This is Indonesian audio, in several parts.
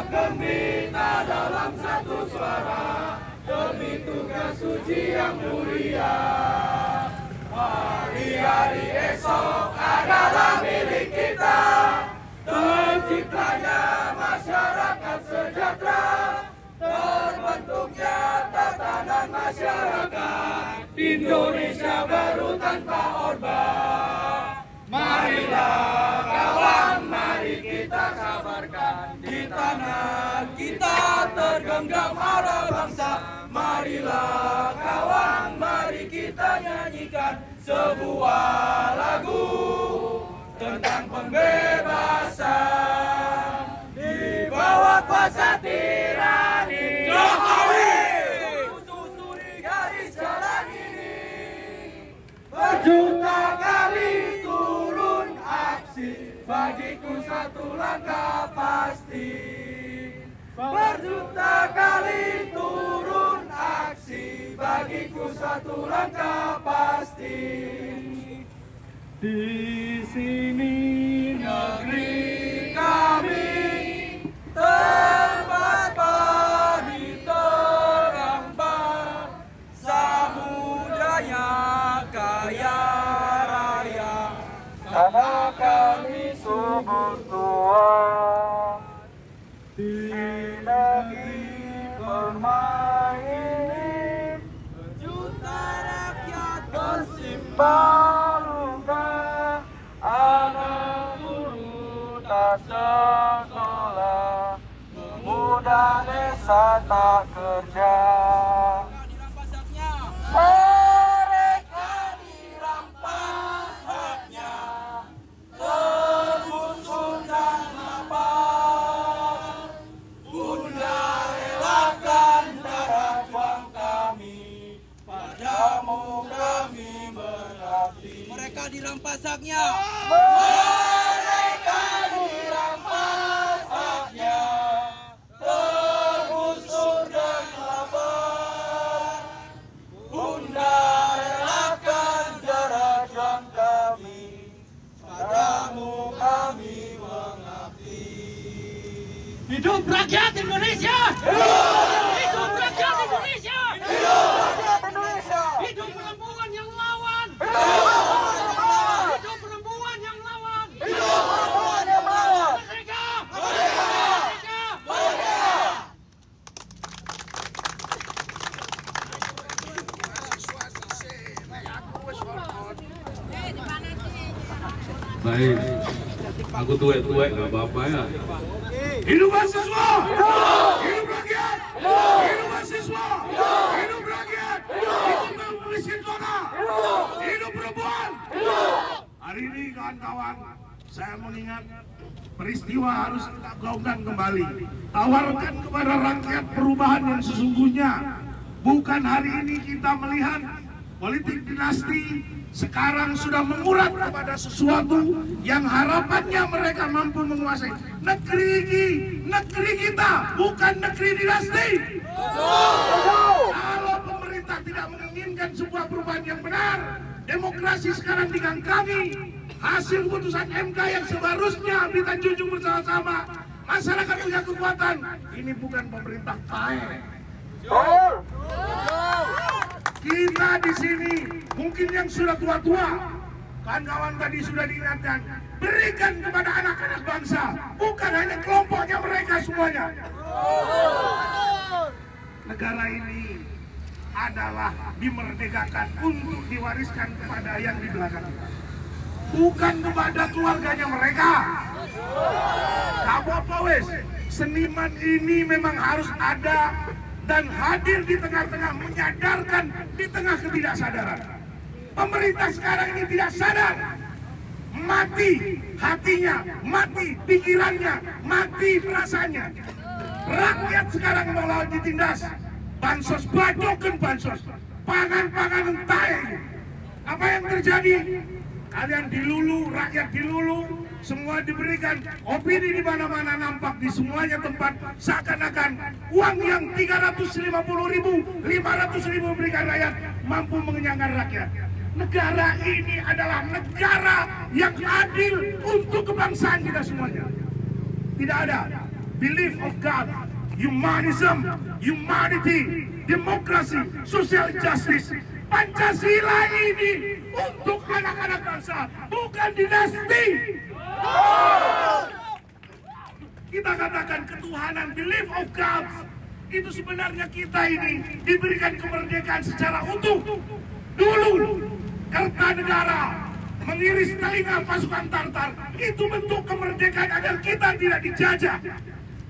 tetap gembira dalam satu suara demi tugas suci yang mulia. Hari-hari esok adalah milik kita, terciptanya masyarakat sejahtera, terbentuknya tatanan masyarakat Indonesia baru tanpa Orba. Marilah kawan, mari kita kabarkan di tanah kita tergenggam arah bangsa. Marilah kawan, mari kita nyanyikan sebuah lagu tentang pembebasan di bawah kuasa tirani Jokowi. Susuri garis jalan ini, berjuta kali turun aksi, bagiku satu langkah pasti. Berjuta kali turun aksi, bagiku satu langkah pasti. Di sini negeri kami, tempat padi terambang, samudanya kaya raya, tanah kami subur tua. Di negeri permai ini, juta rakyat bersimpah luka, anak guru tak sekolah, pemuda desa tak kerja. Mereka dirampas haknya, tergusur dan lapar. Bunda relakan darah juang kami, padamu kami mengabdi. Mereka dirampas haknya. Mereka dirampas haknya, tergusur dan lapar. Bunda relakan darah juang kami, padamu kami mengabdi. Hidup rakyat Indonesia! Hidup rakyat Indonesia! Hidup rakyat Indonesia! Hidup perempuan yang lawan! Hidup perempuan yang lawan! Hidup perempuan yang lawan! Merdeka! Merdeka! Merdeka! Baik, aku tuwek-tuwek gak apa-apa ya. Hidup mahasiswa! Hidup rakyat! Hidup mahasiswa! Hidup rakyat! Hidup miskin zona! Hidup perempuan! Hari ini kawan-kawan, saya mengingat peristiwa harus kita gaungkan kembali. Tawarkan kepada rakyat perubahan yang sesungguhnya. Bukan hari ini kita melihat politik dinasti sekarang sudah mengurat kepada sesuatu yang harapannya mereka mampu menguasai negeri ini, negeri kita, bukan negeri dinasti. Kalau pemerintah tidak menginginkan sebuah perubahan yang benar, demokrasi sekarang digangkangi. Hasil putusan MK yang seharusnya kita junjung bersama-sama, masyarakat punya kekuatan. Ini bukan pemerintah kaya. Kita di sini mungkin yang sudah tua-tua, kawan-kawan tadi sudah diingatkan, berikan kepada anak-anak bangsa, bukan hanya kelompoknya mereka semuanya. Negara ini adalah dimerdekakan untuk diwariskan kepada yang di belakang kita, bukan kepada keluarganya mereka. Apa wes, seniman ini memang harus ada dan hadir di tengah-tengah, menyadarkan di tengah ketidaksadaran. Pemerintah sekarang ini tidak sadar, mati hatinya, mati pikirannya, mati perasaannya. Rakyat sekarang mau ditindas, bansos, bajokan bansos, pangan tae. Apa yang terjadi? Kalian dilulu, rakyat dilulu, semua diberikan opini di mana-mana, nampak di semuanya tempat seakan-akan uang yang 350.000, 500.000 berikan rakyat mampu mengenyangkan rakyat. Negara ini adalah negara yang adil untuk kebangsaan kita semuanya. Tidak ada belief of God, humanism, humanity, demokrasi, social justice. Pancasila ini untuk anak-anak bangsa, bukan dinasti. Kita katakan ketuhanan, belief of God, itu sebenarnya kita ini diberikan kemerdekaan secara utuh. Dulu Kertanegara mengiris telinga pasukan Tartar, itu bentuk kemerdekaan agar kita tidak dijajah.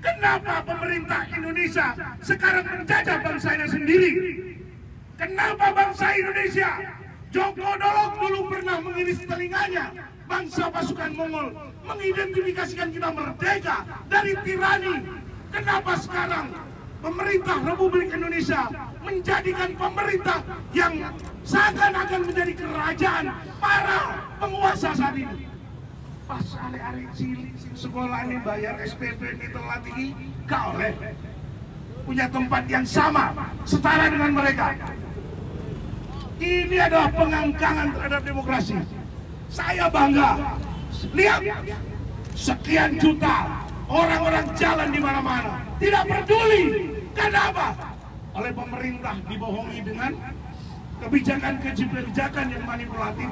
Kenapa pemerintah Indonesia sekarang menjajah bangsanya sendiri? Kenapa bangsa Indonesia? Joko Dolok dulu pernah mengiris telinganya bangsa pasukan Mongol, mengidentifikasikan kita merdeka dari tirani. Kenapa sekarang pemerintah Republik Indonesia menjadikan pemerintah yang seakan-akan menjadi kerajaan para penguasa saat ini? Pas ale-ale cilik sekolah ini bayar SPP ini telat tinggi, gak oleh punya tempat yang sama, setara dengan mereka. Ini adalah pengangkangan terhadap demokrasi. Saya bangga lihat sekian juta orang-orang jalan di mana-mana, tidak peduli. Kenapa? Oleh pemerintah dibohongi dengan kebijakan yang manipulatif.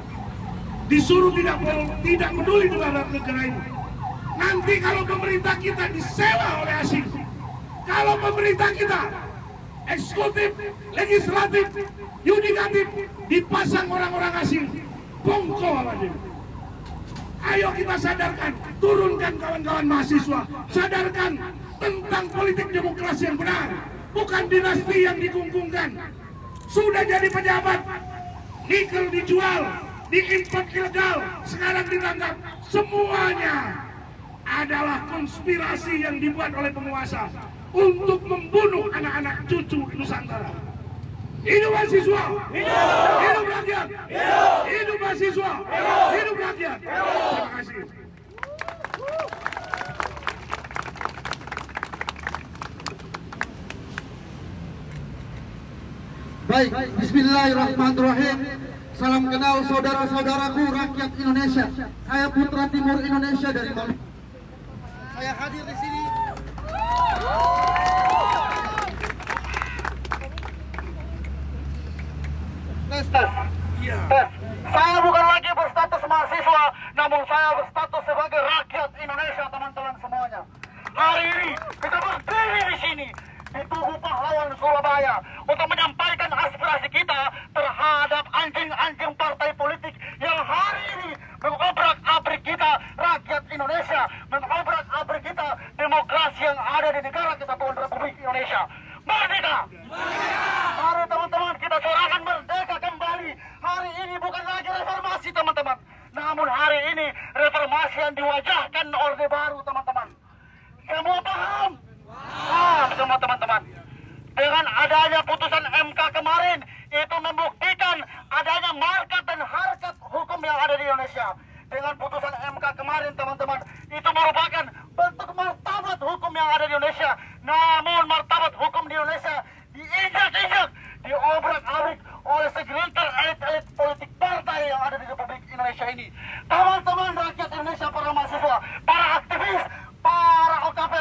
Disuruh tidak peduli terhadap negara ini. Nanti kalau pemerintah kita disewa oleh asing, kalau pemerintah kita eksekutif, legislatif, yudikatif dipasang orang-orang asing, bongkol aja. Ayo kita sadarkan, turunkan kawan-kawan mahasiswa, sadarkan tentang politik demokrasi yang benar, bukan dinasti yang dikungkungkan. Sudah jadi pejabat, nikel dijual, diimpor ilegal, sekarang ditangkap. Semuanya adalah konspirasi yang dibuat oleh penguasa untuk membunuh anak-anak cucu Nusantara. Hidup mahasiswa, hidup rakyat, hidup mahasiswa, hidup rakyat. Terima kasih. Baik, bismillahirrahmanirrahim. Salam kenal saudara-saudaraku rakyat Indonesia. Saya Putra Timur Indonesia dari Maluku. Saya hadir di sini. Saya bukan lagi berstatus mahasiswa, namun saya berstatus sebagai rakyat Indonesia, teman-teman semuanya. Hari ini kita berdiri di sini di Tugu Pahlawan Surabaya untuk menyampaikan aspirasi kita terhadap anjing-anjing partai politik yang hari ini mengobrak-abrik kita rakyat Indonesia, mengobrak-abrik kita demokrasi yang ada di negara Kesatuan Republik Indonesia. Merdeka! Mari teman-teman kita suarakan merdeka kembali. Hari ini bukan lagi reformasi teman-teman, namun hari ini reformasi yang diwajahkan Orde Baru teman-teman. Semua paham? Paham semua teman-teman. Dengan adanya putusan MK kemarin, itu membuktikan adanya markat dan harkat hukum yang ada di Indonesia. Dengan putusan MK kemarin teman-teman, itu merupakan bentuk martabat hukum yang ada di Indonesia. Namun martabat hukum di Indonesia diinjak-injak, diobrak-abrik oleh segelintir elit-elit politik partai yang ada di Republik Indonesia ini. Teman-teman rakyat Indonesia, para mahasiswa, para aktivis, para OKP,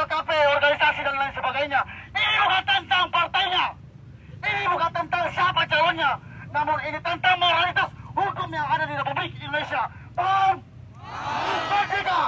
organisasi dan lain sebagainya. Ini bukan tentang partainya, ini bukan tentang siapa calonnya, namun ini tentang moralitas hukum yang ada di Republik Indonesia. Paham? Merdeka!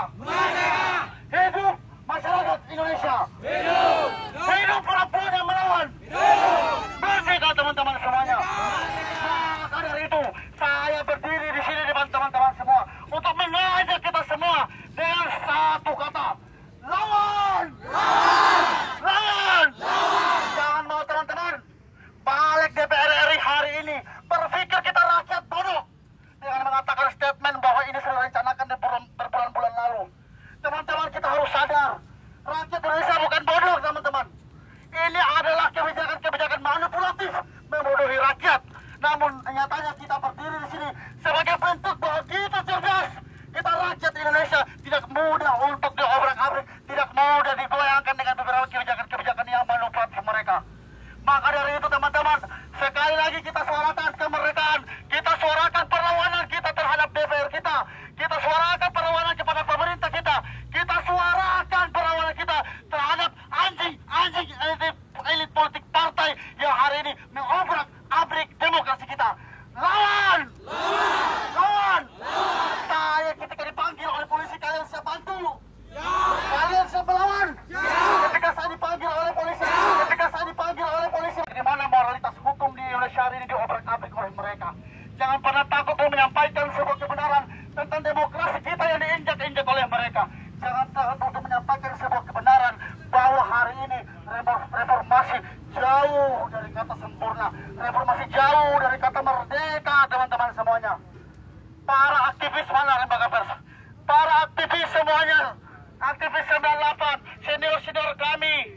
semuanya, aktivis 98, senior-senior kami,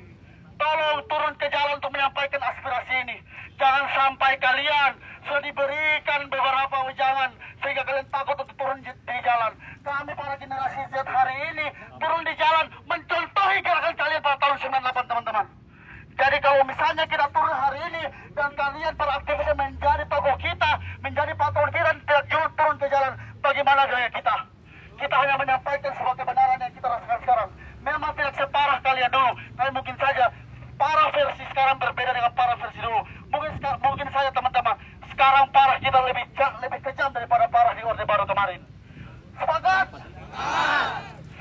tolong turun ke jalan untuk menyampaikan aspirasi ini. Jangan sampai kalian sudah diberikan beberapa wejangan sehingga kalian takut untuk turun di jalan. Kami para generasi Z hari ini turun di jalan mencontohi gerakan kalian pada tahun 98, teman-teman. Jadi kalau misalnya kita turun hari ini dan kalian para aktivis menjadi tokoh kita, menjadi patron kita dan tidak turun ke jalan, bagaimana gaya kita? Kita hanya menyampaikan sebuah kebenaran yang kita rasakan sekarang. Memang tidak separah kalian dulu, tapi mungkin saja para versi sekarang berbeda dengan para versi dulu. Mungkin saja teman-teman, sekarang parah kita lebih kejam daripada parah di Orde Baru kemarin. Sepakat?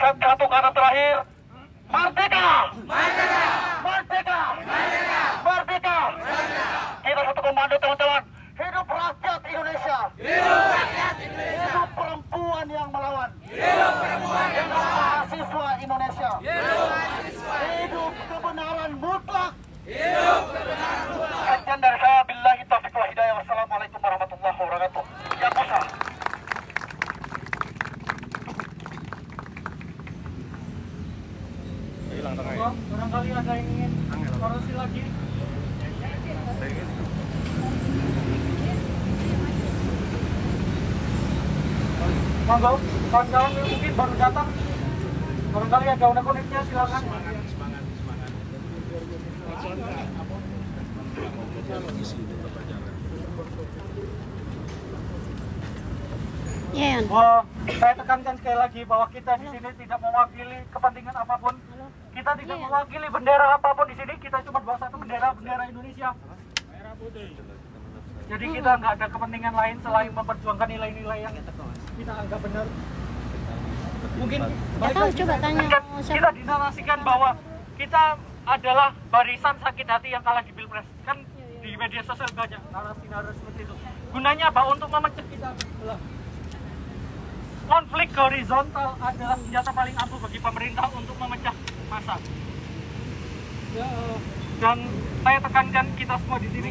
Satu kata terakhir, merdeka! Merdeka! Merdeka! Merdeka! Merdeka! Kita satu komando, teman-teman. Hidup rakyat Indonesia! Hidup rakyat Indonesia! Hidup perempuan yang melawan! Hidup perempuan yang melawan! Mahasiswa Indonesia! Hidup mahasiswa! Hidup kebenaran mutlak! Hidup kebenaran mutlak! Sekian dari saya, billahi taufiq wal hidayah. Wassalamualaikum warahmatullahi wabarakatuh. Ya Musa. Barangkali ada yang ingin korupsi lagi. Monggo, kawan-kawan yang mungkin baru datang, barangkali ada unek-uneknya, silakan. Saya tekankan sekali lagi bahwa kita di sini tidak mewakili kepentingan apapun. Kita tidak mewakili bendera apapun di sini. Kita cuma bawa satu bendera Indonesia. Merah putih. Jadi kita nggak ada kepentingan lain selain memperjuangkan nilai-nilai yang kita anggap benar. Mungkin coba tanya. Kita dinarasikan bahwa kita adalah barisan sakit hati yang kalah di Pilpres. Kan di media sosial banyak narasi-narasi seperti itu. Gunanya apa? Untuk memecah kita belah. Konflik horizontal adalah senjata paling ampuh bagi pemerintah untuk memecah massa. Dan saya tekankan kita semua di sini,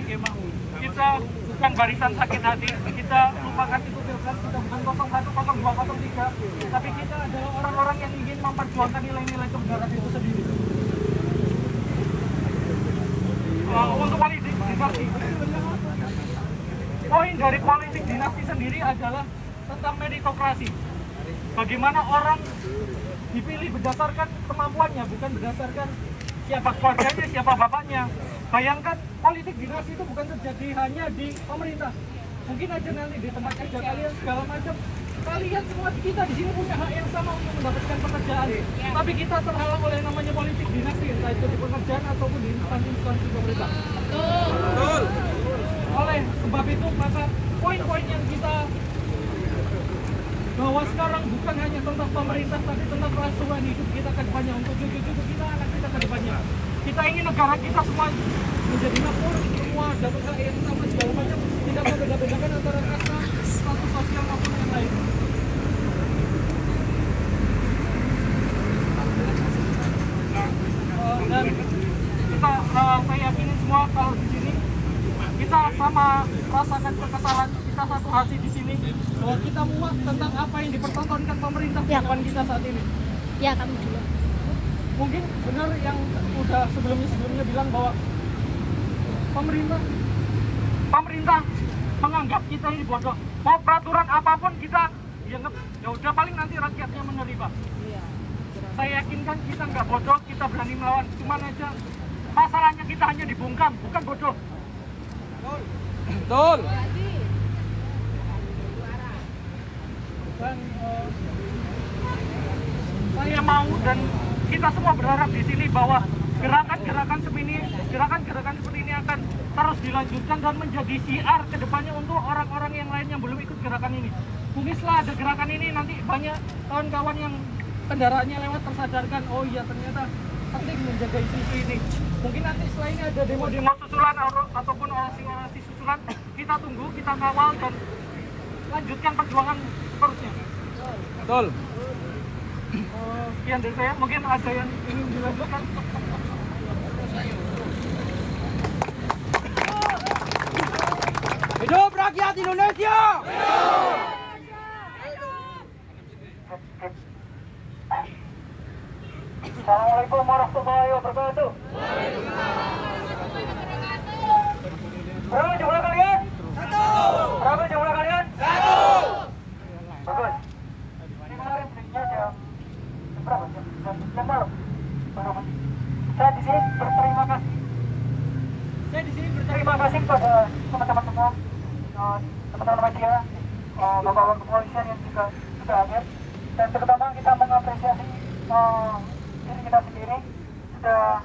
kita bukan barisan sakit hati, kita lupakan itu Pilpres, kita bukan 01, 02, 03, tapi kita adalah orang-orang yang ingin memperjuangkan nilai-nilai kebenaran itu sendiri. Untuk politik dinasti, poin dari politik dinasti sendiri adalah tentang meritokrasi. Bagaimana orang dipilih berdasarkan kemampuannya, bukan berdasarkan siapa keluarganya, siapa bapaknya. Bayangkan politik dinasti itu bukan terjadi hanya di pemerintah. Mungkin aja nanti di tempat kerja kalian segala macam. Kalian semua kita di sini punya hak yang sama untuk mendapatkan pekerjaan. Tapi kita terhalang oleh namanya politik dinasti, entah itu di pekerjaan ataupun di instansi pemerintah. Betul. Oleh sebab itu maka poin-poin yang kita bahwa sekarang bukan hanya tentang pemerintah, tapi tentang kelangsungan hidup kita ke depannya, untuk cucu-cucu kita, anak kita ke depannya. Kita ingin negara kita semua menjadi makmur, semua dapat hak yang sama segala macam, tidak membeda-bedakan antara kasta, status sosial maupun yang lain. Dan kita, saya yakini semua kalau di sini kita sama rasakan kekesalan, kita satu hati di sini bahwa kita muak tentang apa yang dipertontonkan pemerintah di depan kita saat ini. Ya, kamu dulu. Mungkin benar yang udah sebelumnya bilang bahwa pemerintah menganggap kita ini bodoh. Mau peraturan apapun kita dianggap ya udah paling nanti rakyatnya menerima. Saya yakinkan kita nggak bodoh, kita berani melawan. Cuman aja masalahnya kita hanya dibungkam, bukan bodoh. Betul. Dan saya mau dan kita semua berharap di sini bahwa gerakan-gerakan seperti ini akan terus dilanjutkan dan menjadi siar ke depannya untuk orang-orang yang lain yang belum ikut gerakan ini. Mungkin setelah ada gerakan ini nanti banyak kawan-kawan yang kendaraannya lewat tersadarkan, oh iya ternyata penting menjaga isu-isu ini. Mungkin nanti setelah ini ada demo-demo susulan ataupun orasi-orasi susulan, kita tunggu, kita kawal dan lanjutkan perjuangan terusnya. Betul. Sekian dari saya, mungkin ada yang ingin dilanjutkan. Hidup rakyat Indonesia! Hidup! Assalamualaikum warahmatullahi wabarakatuh. Berapa jumlah kalian? 1. Berapa jumlah kalian? 1. Bagus. Ini kemarin belinya jam berapa? Jam malam. Saya di sini berterima kasih kepada teman-teman semua, teman-teman media, bapak-bapak kepolisian yang juga sudah hadir, dan terutama kita mengapresiasi diri kita sendiri. Sudah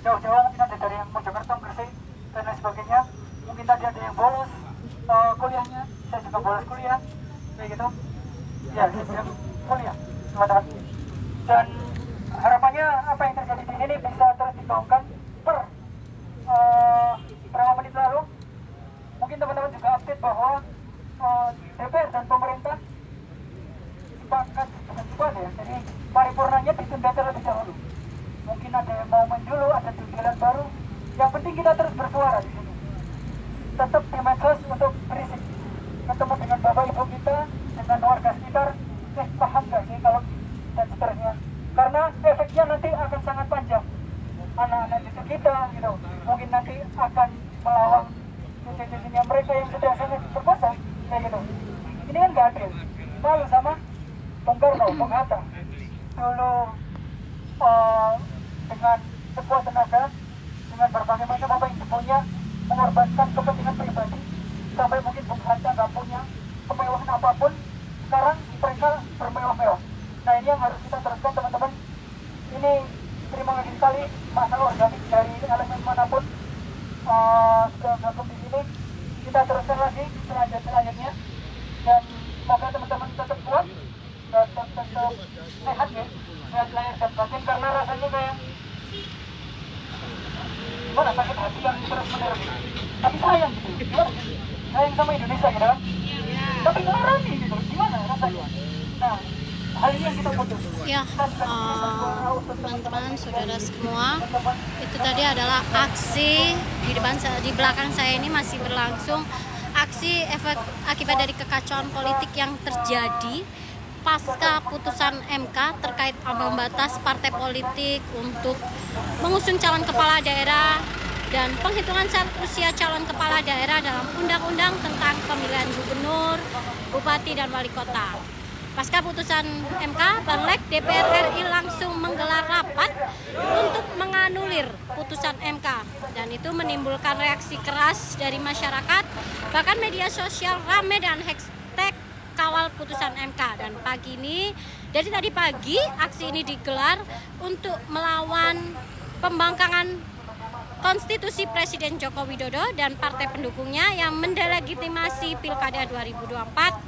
jauh-jauh, mungkin ada dari yang Mojokerto, Gresik, dan lain sebagainya. Mungkin tadi ada yang bolos kuliahnya, saya juga bolos kuliah, kayak gitu. Ya, saya sedang kuliah, teman-teman. Dan harapannya apa yang terjadi di sini bisa terus digaungkan per berapa menit lalu. Mungkin teman-teman juga update bahwa DPR dan pemerintah sepakat ya, jadi paripurnanya ditunda terlebih dahulu. Mungkin ada yang mau main dulu, ada tujuan baru. Yang penting kita terus bersuara di sini. Tetap di medsos untuk berisik. Ketemu dengan bapak ibu kita, dengan warga sekitar, paham gak sih kalau dan seterusnya. Karena efeknya nanti akan sangat panjang. Anak-anak itu kita, gitu, mungkin nanti akan melawan cucu-cucunya mereka yang sudah sangat berkuasa, kayak gitu. Ini kan gak adil. Lalu sama Bung Karno, Bung Hatta, dulu dengan sekuat tenaga, dengan berbagai macam apa yang punya, mengorbankan kepentingan pribadi, sampai mungkin Bung Hatta gak punya kemewahan apapun. Sekarang mereka bermewah-mewah. Nah, ini yang harus kita teruskan, teman-teman. Ini terima kasih sekali masalah organik dari elemen manapun sudah gabung di sini. Kita teruskan lagi selanjutnya, dan semoga teman-teman tetap kuat dan tetap sehat ya, sehat lahir dan batin, karena rasanya kayak gimana, sakit hati yang terus menerus. Tapi sayang gitu, gimana? Sayang sama Indonesia gitu kan? Tapi ngelarani gitu, gimana rasanya? Nah, hal ini yang kita butuh. Ya, teman-teman, saudara semua, itu tadi adalah aksi di belakang saya ini masih berlangsung, aksi efek akibat dari kekacauan politik yang terjadi pasca putusan MK terkait ambang batas partai politik untuk mengusung calon kepala daerah dan penghitungan syarat usia calon kepala daerah dalam undang-undang tentang pemilihan gubernur, bupati, dan wali kota. Pasca putusan MK, Bangleg DPR RI langsung menggelar rapat untuk menganulir putusan MK, dan itu menimbulkan reaksi keras dari masyarakat, bahkan media sosial ramai dan hashtag kawal putusan MK. Dan pagi ini, dari tadi pagi aksi ini digelar untuk melawan pembangkangan konstitusi Presiden Joko Widodo dan partai pendukungnya yang mendelegitimasi Pilkada 2024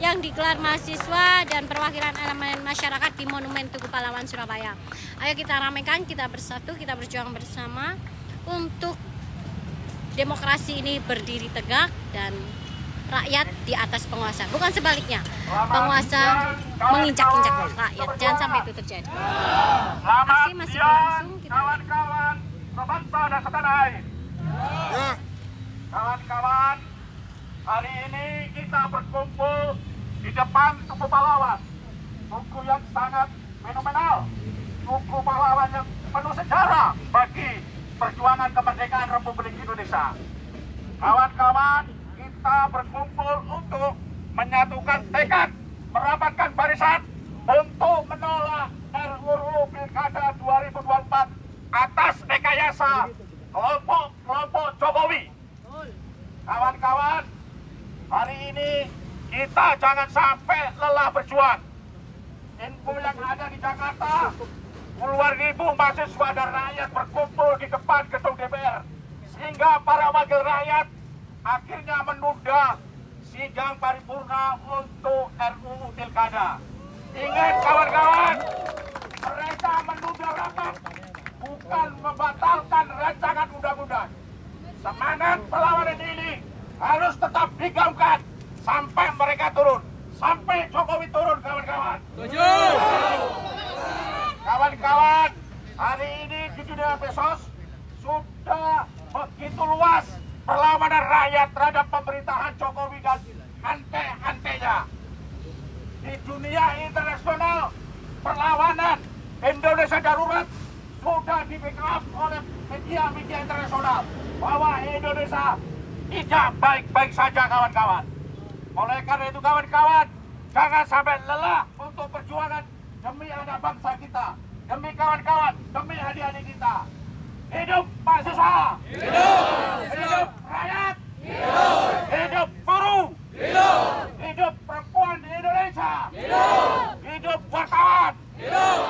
yang digelar mahasiswa dan perwakilan elemen masyarakat di Monumen Tugu Pahlawan Surabaya. Ayo kita ramaikan, kita bersatu, kita berjuang bersama untuk demokrasi ini berdiri tegak dan rakyat di atas penguasa, bukan sebaliknya, penguasa menginjak-injak rakyat. Jangan sampai itu terjadi. Aksi masih berlangsung. Kawan-kawan sebangsa dan setanah air. Kawan-kawan, hari ini kita berkumpul di depan Tugu Pahlawan, tugu yang sangat fenomenal, tugu pahlawan yang penuh sejarah bagi perjuangan kemerdekaan Republik Indonesia. Kawan-kawan, kita berkumpul untuk menyatukan tekad, merapatkan barisan untuk menolak RUU Pilkada 2024 atas rekayasa kelompok Jokowi. Kawan-kawan, hari ini kita jangan sampai lelah berjuang. Info yang ada di Jakarta, puluhan ribu mahasiswa dan rakyat berkumpul di depan gedung DPR, sehingga para wakil rakyat akhirnya menunda sidang paripurna untuk RUU Pilkada. Ingat kawan-kawan, mereka menunda rapat, bukan membatalkan rancangan undang-undang. Semangat perlawanan ini harus tetap digaungkan sampai mereka turun, sampai Jokowi turun, kawan-kawan. Kawan-kawan, hari ini di dunia medsos sudah begitu luas perlawanan rakyat terhadap pemerintahan Jokowi dan ante-antenya. Di dunia internasional, perlawanan Indonesia darurat sudah di backup oleh media-media internasional bahwa Indonesia tidak baik-baik saja kawan-kawan. Oleh karena itu kawan-kawan, jangan sampai lelah untuk perjuangan demi anak bangsa kita, demi kawan-kawan, demi adik-adik kita. Hidup mahasiswa! Hidup! Hidup rakyat! Hidup! Hidup buruh! Hidup! Hidup perempuan di Indonesia! Hidup! Hidup wartawan! Hidup!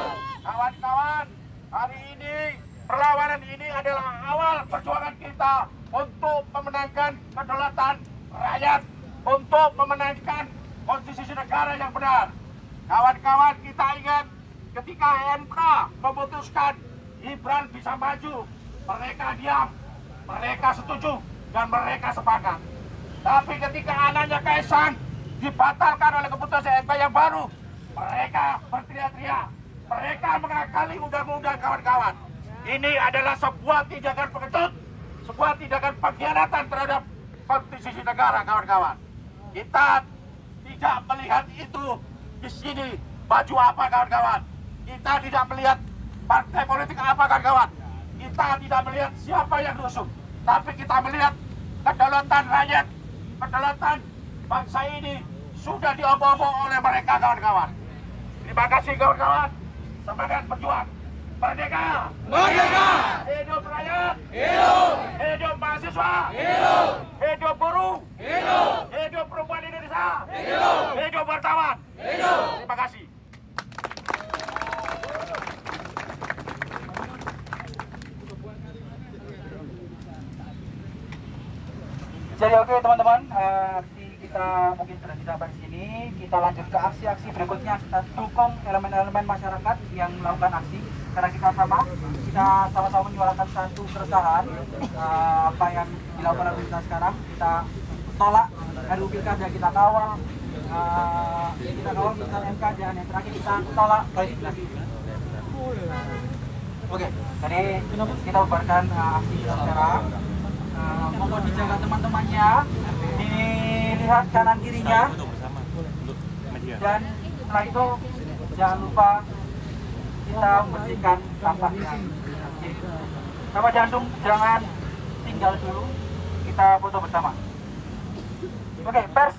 Kawan-kawan, hari ini perlawanan ini adalah awal perjuangan kita untuk memenangkan kedaulatan rakyat, untuk memenangkan konstitusi negara yang benar. Kawan-kawan, kita ingat ketika MK memutuskan Gibran bisa maju, mereka diam, mereka setuju, dan mereka sepakat. Tapi ketika anaknya Kaisang dibatalkan oleh keputusan MK yang baru, mereka berteriak-teriak, mereka mengakali undang-undang kawan-kawan. Ini adalah sebuah tindakan pengecut, sebuah tindakan pengkhianatan terhadap konstitusi negara, kawan-kawan. Kita tidak melihat itu di sini baju apa, kawan-kawan. Kita tidak melihat partai politik apa, kawan-kawan. Kita tidak melihat siapa yang diusung, tapi kita melihat kedaulatan rakyat, kedaulatan bangsa ini sudah diobok-obok oleh mereka, kawan-kawan. Terima kasih, kawan-kawan. Semangat berjuang. Merdeka! Merdeka! Hidup rakyat! Hidup! Hidup mahasiswa! Hidup! Hidup buruh! Hidup! Hidup perempuan Indonesia! Hidup! Hidup wartawan! Hidup! Terima kasih. Jadi oke teman-teman, aksi kita mungkin sudah sampai di sini. Kita lanjut ke aksi-aksi berikutnya. Kita dukung elemen-elemen masyarakat yang melakukan aksi. Karena kita sama-sama menyuarakan satu keresahan apa yang dilakukan oleh kita sekarang. Kita tolak RUU Pilkada, kita kawal putusan MK, dan yang terakhir kita tolak klarifikasi. Oke, jadi kita bubarkan aksi kita sekarang. Mohon dijaga teman-temannya, dilihat kanan kirinya, dan setelah itu jangan lupa kita membersihkan sampahnya. Sama jantung jangan tinggal dulu, kita foto bersama. Oke, pers,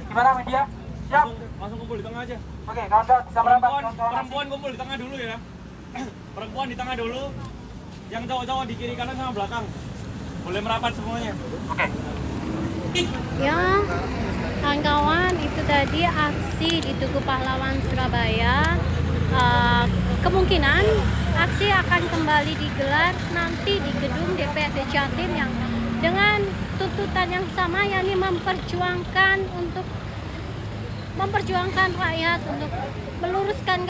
gimana media? Siap? Langsung kumpul di tengah aja. Oke, kawan-kawan bisa merapat. Perempuan kumpul di tengah dulu ya. Perempuan di tengah dulu, yang cowok-cowok di kiri kanan sama belakang. Boleh merapat semuanya. Oke. Ya, kawan-kawan, itu tadi aksi di Tugu Pahlawan Surabaya. Kemungkinan aksi akan kembali digelar nanti di gedung DPRD Jatim yang dengan tuntutan yang sama, yakni memperjuangkan rakyat untuk meluruskan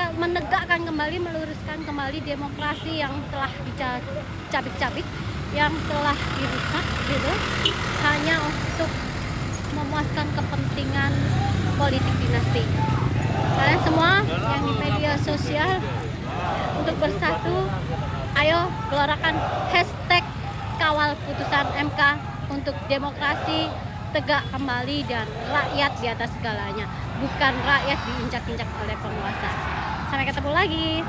kembali demokrasi yang telah dicabik-cabik, yang telah dirusak gitu, hanya untuk memuaskan kepentingan politik dinasti. Kalian semua yang di media sosial untuk bersatu, ayo gelorakan hashtag kawal putusan MK untuk demokrasi tegak kembali dan rakyat di atas segalanya, bukan rakyat diinjak-injak oleh penguasa. Sampai ketemu lagi.